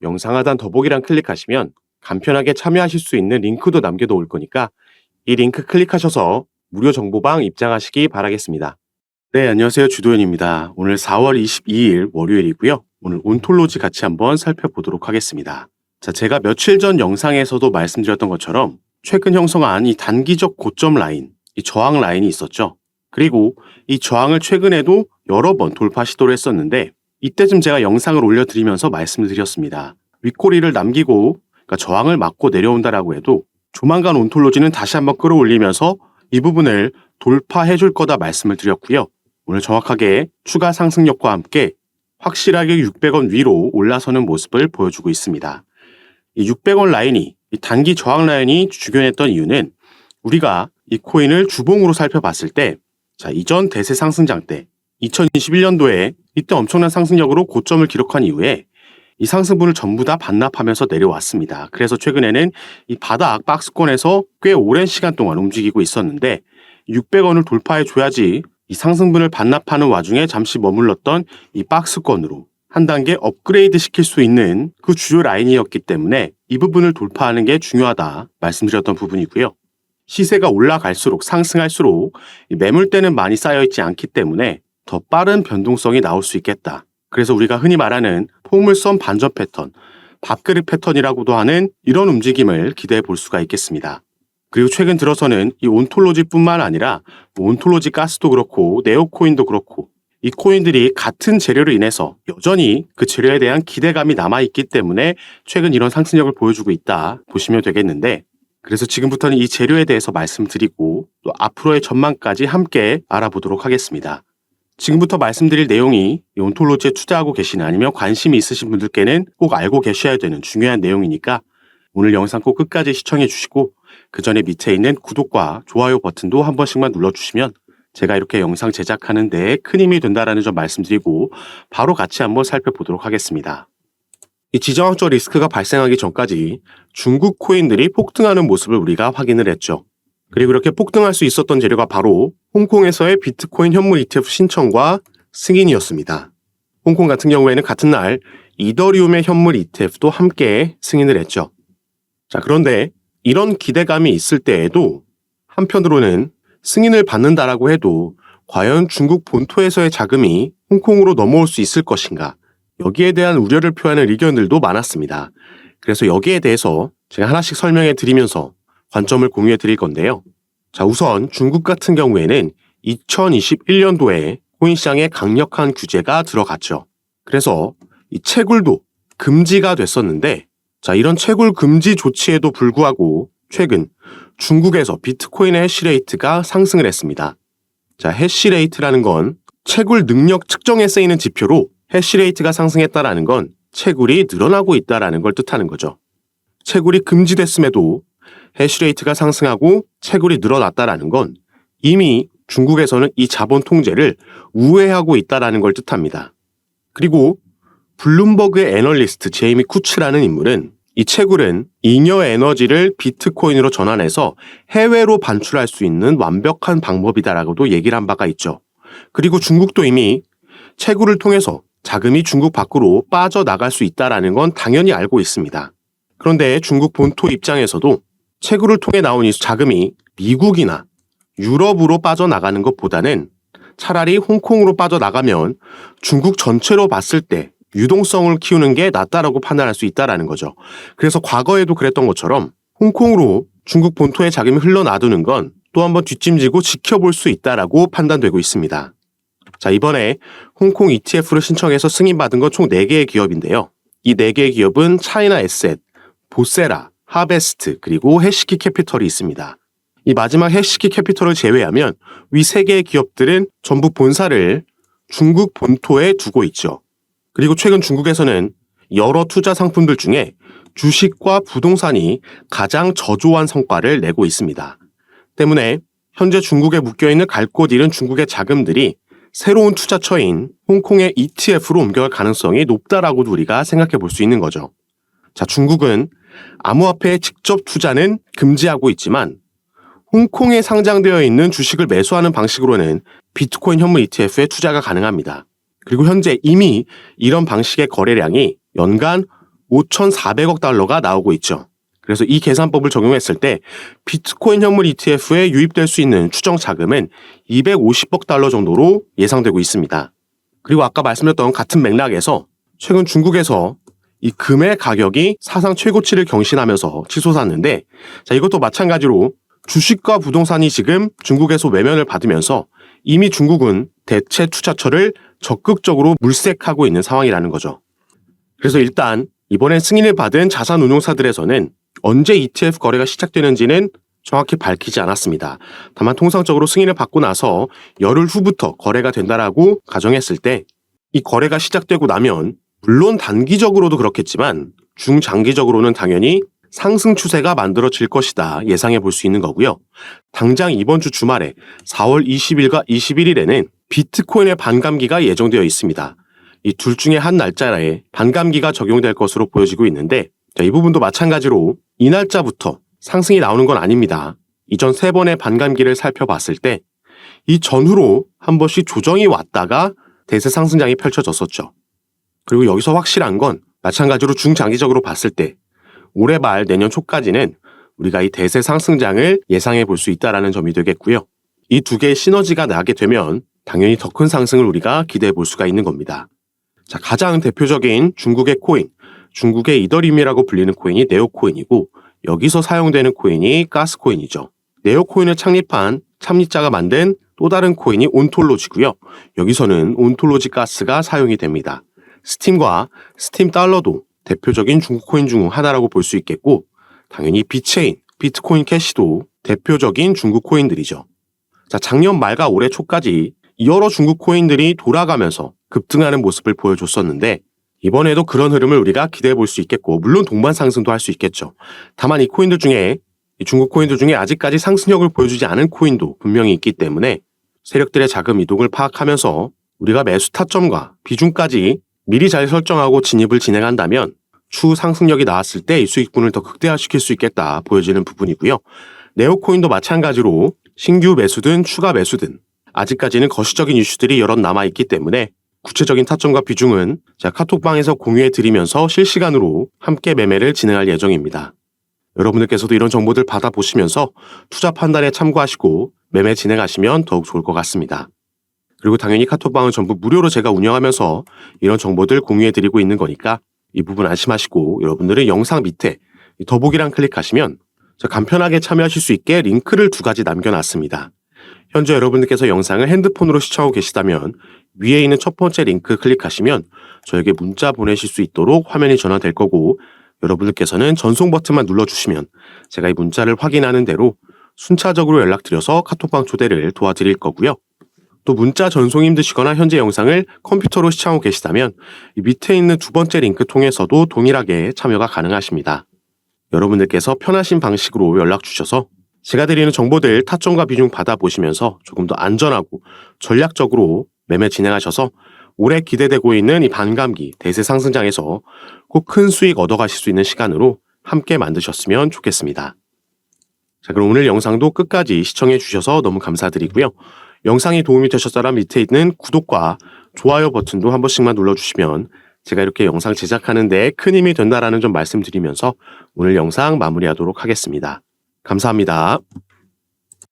영상 하단 더보기란 클릭하시면 간편하게 참여하실 수 있는 링크도 남겨놓을 거니까 이 링크 클릭하셔서 무료 정보방 입장하시기 바라겠습니다. 네, 안녕하세요. 주도현입니다. 오늘 4월 22일 월요일이고요. 오늘 온톨로지 같이 한번 살펴보도록 하겠습니다. 자, 제가 며칠 전 영상에서도 말씀드렸던 것처럼 최근 형성한 이 단기적 고점 라인, 이 저항 라인이 있었죠. 그리고 이 저항을 최근에도 여러 번 돌파 시도를 했었는데 이때쯤 제가 영상을 올려드리면서 말씀을 드렸습니다. 윗꼬리를 남기고 그러니까 저항을 맞고 내려온다라고 해도 조만간 온톨로지는 다시 한번 끌어올리면서 이 부분을 돌파해 줄 거다 말씀을 드렸고요. 오늘 정확하게 추가 상승력과 함께 확실하게 600원 위로 올라서는 모습을 보여주고 있습니다. 이 600원 라인이 이 단기 저항 라인이 주견했던 이유는 우리가 이 코인을 주봉으로 살펴봤을 때 자, 이전 대세 상승장 때 2021년도에 이때 엄청난 상승력으로 고점을 기록한 이후에 이 상승분을 전부 다 반납하면서 내려왔습니다. 그래서 최근에는 이 바닥 박스권에서 꽤 오랜 시간 동안 움직이고 있었는데 600원을 돌파해 줘야지 이 상승분을 반납하는 와중에 잠시 머물렀던 이 박스권으로 한 단계 업그레이드 시킬 수 있는 그 주요 라인이었기 때문에 이 부분을 돌파하는 게 중요하다 말씀드렸던 부분이고요. 시세가 올라갈수록 상승할수록 매물대는 많이 쌓여있지 않기 때문에 더 빠른 변동성이 나올 수 있겠다. 그래서 우리가 흔히 말하는 포물선 반전 패턴, 밥그릇 패턴이라고도 하는 이런 움직임을 기대해 볼 수가 있겠습니다. 그리고 최근 들어서는 이 온톨로지뿐만 아니라 온톨로지 가스도 그렇고 네오코인도 그렇고 이 코인들이 같은 재료로 인해서 여전히 그 재료에 대한 기대감이 남아있기 때문에 최근 이런 상승력을 보여주고 있다 보시면 되겠는데 그래서 지금부터는 이 재료에 대해서 말씀드리고 또 앞으로의 전망까지 함께 알아보도록 하겠습니다. 지금부터 말씀드릴 내용이 이 온톨로지에 투자하고 계시는 아니면 관심이 있으신 분들께는 꼭 알고 계셔야 되는 중요한 내용이니까 오늘 영상 꼭 끝까지 시청해 주시고 그 전에 밑에 있는 구독과 좋아요 버튼도 한 번씩만 눌러주시면 제가 이렇게 영상 제작하는 데 큰 힘이 된다라는 점 말씀드리고 바로 같이 한번 살펴보도록 하겠습니다. 이 지정학적 리스크가 발생하기 전까지 중국 코인들이 폭등하는 모습을 우리가 확인을 했죠. 그리고 이렇게 폭등할 수 있었던 재료가 바로 홍콩에서의 비트코인 현물 ETF 신청과 승인이었습니다. 홍콩 같은 경우에는 같은 날 이더리움의 현물 ETF도 함께 승인을 했죠. 자, 그런데 이런 기대감이 있을 때에도 한편으로는 승인을 받는다라고 해도 과연 중국 본토에서의 자금이 홍콩으로 넘어올 수 있을 것인가? 여기에 대한 우려를 표하는 의견들도 많았습니다. 그래서 여기에 대해서 제가 하나씩 설명해 드리면서 관점을 공유해 드릴 건데요. 자, 우선 중국 같은 경우에는 2021년도에 코인 시장에 강력한 규제가 들어갔죠. 그래서 이 채굴도 금지가 됐었는데 자, 이런 채굴 금지 조치에도 불구하고 최근 중국에서 비트코인의 해시레이트가 상승을 했습니다. 자, 해시레이트라는 건 채굴 능력 측정에 쓰이는 지표로 해시레이트가 상승했다라는 건 채굴이 늘어나고 있다라는 걸 뜻하는 거죠. 채굴이 금지됐음에도 해시레이트가 상승하고 채굴이 늘어났다라는 건 이미 중국에서는 이 자본 통제를 우회하고 있다라는 걸 뜻합니다. 그리고 블룸버그의 애널리스트 제이미 쿠츠라는 인물은 이 채굴은 잉여 에너지를 비트코인으로 전환해서 해외로 반출할 수 있는 완벽한 방법이다라고도 얘기를 한 바가 있죠. 그리고 중국도 이미 채굴을 통해서 자금이 중국 밖으로 빠져나갈 수 있다라는 건 당연히 알고 있습니다. 그런데 중국 본토 입장에서도 채굴을 통해 나온 이 자금이 미국이나 유럽으로 빠져나가는 것보다는 차라리 홍콩으로 빠져나가면 중국 전체로 봤을 때 유동성을 키우는 게 낫다라고 판단할 수 있다라는 거죠. 그래서 과거에도 그랬던 것처럼 홍콩으로 중국 본토의 자금이 흘러나두는 건 또 한번 뒷짐지고 지켜볼 수 있다라고 판단되고 있습니다. 자, 이번에 홍콩 ETF를 신청해서 승인받은 건 총 4개의 기업인데요. 이 4개의 기업은 차이나 에셋, 보세라, 하베스트, 그리고 해시키 캐피털이 있습니다. 이 마지막 해시키 캐피털을 제외하면 위 3개의 기업들은 전부 본사를 중국 본토에 두고 있죠. 그리고 최근 중국에서는 여러 투자 상품들 중에 주식과 부동산이 가장 저조한 성과를 내고 있습니다. 때문에 현재 중국에 묶여있는 갈 곳 잃은 중국의 자금들이 새로운 투자처인 홍콩의 ETF로 옮겨갈 가능성이 높다라고도 우리가 생각해 볼 수 있는 거죠. 자, 중국은 암호화폐의 직접 투자는 금지하고 있지만 홍콩에 상장되어 있는 주식을 매수하는 방식으로는 비트코인 현물 ETF에 투자가 가능합니다. 그리고 현재 이미 이런 방식의 거래량이 연간 5,400억 달러가 나오고 있죠. 그래서 이 계산법을 적용했을 때 비트코인 현물 ETF에 유입될 수 있는 추정 자금은 250억 달러 정도로 예상되고 있습니다. 그리고 아까 말씀드렸던 같은 맥락에서 최근 중국에서 이 금의 가격이 사상 최고치를 경신하면서 치솟았는데, 자, 이것도 마찬가지로 주식과 부동산이 지금 중국에서 외면을 받으면서 이미 중국은 대체 투자처를 적극적으로 물색하고 있는 상황이라는 거죠. 그래서 일단 이번에 승인을 받은 자산운용사들에서는 언제 ETF 거래가 시작되는지는 정확히 밝히지 않았습니다. 다만 통상적으로 승인을 받고 나서 열흘 후부터 거래가 된다라고 가정했을 때, 이 거래가 시작되고 나면 물론 단기적으로도 그렇겠지만 중장기적으로는 당연히 상승 추세가 만들어질 것이다 예상해 볼 수 있는 거고요. 당장 이번 주 주말에 4월 20일과 21일에는 비트코인의 반감기가 예정되어 있습니다. 이 둘 중에 한 날짜에 반감기가 적용될 것으로 보여지고 있는데, 자, 이 부분도 마찬가지로 이 날짜부터 상승이 나오는 건 아닙니다. 이전 3번의 반감기를 살펴봤을 때 이 전후로 한 번씩 조정이 왔다가 대세 상승장이 펼쳐졌었죠. 그리고 여기서 확실한 건 마찬가지로 중장기적으로 봤을 때 올해 말 내년 초까지는 우리가 이 대세 상승장을 예상해 볼 수 있다는 점이 되겠고요. 이 두 개의 시너지가 나게 되면 당연히 더 큰 상승을 우리가 기대해 볼 수가 있는 겁니다. 자, 가장 대표적인 중국의 코인, 중국의 이더리움이라고 불리는 코인이 네오코인이고, 여기서 사용되는 코인이 가스코인이죠. 네오코인을 창립한 참립자가 만든 또 다른 코인이 온톨로지고요. 여기서는 온톨로지 가스가 사용이 됩니다. 스팀과 스팀 달러도 대표적인 중국 코인 중 하나라고 볼 수 있겠고, 당연히 비체인, 비트코인 캐시도 대표적인 중국 코인들이죠. 자, 작년 말과 올해 초까지 여러 중국 코인들이 돌아가면서 급등하는 모습을 보여줬었는데, 이번에도 그런 흐름을 우리가 기대해 볼 수 있겠고, 물론 동반 상승도 할 수 있겠죠. 다만 이 코인들 중에, 이 중국 코인들 중에 아직까지 상승력을 보여주지 않은 코인도 분명히 있기 때문에 세력들의 자금 이동을 파악하면서 우리가 매수 타점과 비중까지 미리 잘 설정하고 진입을 진행한다면 추후 상승력이 나왔을 때 이 수익분을 더 극대화시킬 수 있겠다 보여지는 부분이고요. 네오코인도 마찬가지로 신규 매수든 추가 매수든 아직까지는 거시적인 이슈들이 여럿 남아있기 때문에 구체적인 타점과 비중은 제가 카톡방에서 공유해 드리면서 실시간으로 함께 매매를 진행할 예정입니다. 여러분들께서도 이런 정보들 받아보시면서 투자 판단에 참고하시고 매매 진행하시면 더욱 좋을 것 같습니다. 그리고 당연히 카톡방은 전부 무료로 제가 운영하면서 이런 정보들 공유해 드리고 있는 거니까 이 부분 안심하시고, 여러분들은 영상 밑에 더보기란 클릭하시면 간편하게 참여하실 수 있게 링크를 2가지 남겨놨습니다. 현재 여러분들께서 영상을 핸드폰으로 시청하고 계시다면 위에 있는 첫 번째 링크 클릭하시면 저에게 문자 보내실 수 있도록 화면이 전환될 거고, 여러분들께서는 전송 버튼만 눌러주시면 제가 이 문자를 확인하는 대로 순차적으로 연락드려서 카톡방 초대를 도와드릴 거고요. 또 문자 전송이 힘드시거나 현재 영상을 컴퓨터로 시청하고 계시다면 이 밑에 있는 2번째 링크 통해서도 동일하게 참여가 가능하십니다. 여러분들께서 편하신 방식으로 연락 주셔서 제가 드리는 정보들 타점과 비중 받아보시면서 조금 더 안전하고 전략적으로 매매 진행하셔서 올해 기대되고 있는 이 반감기 대세 상승장에서 꼭 큰 수익 얻어가실 수 있는 시간으로 함께 만드셨으면 좋겠습니다. 자, 그럼 오늘 영상도 끝까지 시청해 주셔서 너무 감사드리고요. 영상이 도움이 되셨다면 밑에 있는 구독과 좋아요 버튼도 한 번씩만 눌러주시면 제가 이렇게 영상 제작하는 데 큰 힘이 된다라는 점 말씀드리면서 오늘 영상 마무리하도록 하겠습니다. 감사합니다.